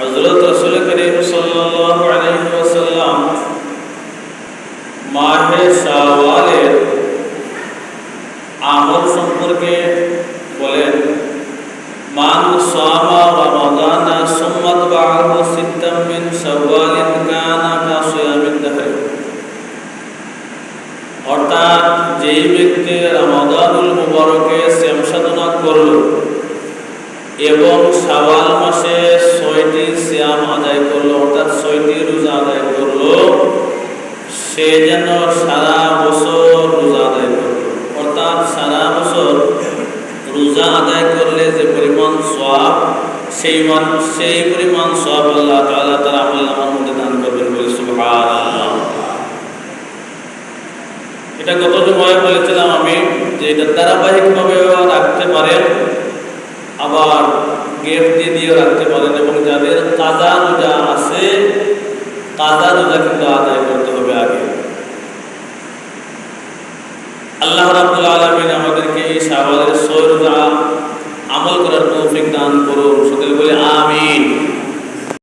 হযরত রাসূল করিম সাল্লাল্লাহু আলাইহি ওয়াসাল্লাম মাহে শাওয়ালের আমল সম্পর্কে বলেন, মান সামা রমাদানা সুম্মা তাবাআহু সিত্তাম মিন শাওয়ালিন কানা কাসিয়ামিদ দাহর। অর্থাৎ যেই ব্যক্তি রমাদানুল মুবারকে সিয়াম সাধনা করল এবং শাওয়াল মাসে ৬টি সিয়াম আদায় করলো, অর্থাৎ ৬টি রোজা আদায় করলো, সে যেন সারা বছর রোজা আদায় করলো। অর্থাৎ সারা বছর রোজা আদায় করলে যে পরিমাণ সওয়াব, সেই পরিমাণ সওয়াব আল্লাহ তাআলা তার আমলনামার মধ্যে দান করবেন। বলে সুবহানাল্লাহ। এটা গত জুমায় বলেছিলাম আমি যে এটা ধারাবাহিকভাবে রাখতে পারেন, আবার গ্যাপ দিয়ে রাখতে পারেন, এবং যাদের কাজা রোজা আছে কাজা রোজা কিন্তু আদায় করতে হবে আগে। আল্লাহ রাব্বুল আলামিন আমাদেরকে এই শাওয়ালের ৬ রোজা আমল করার তৌফিক দান করুন। সকলে বলে আমিন।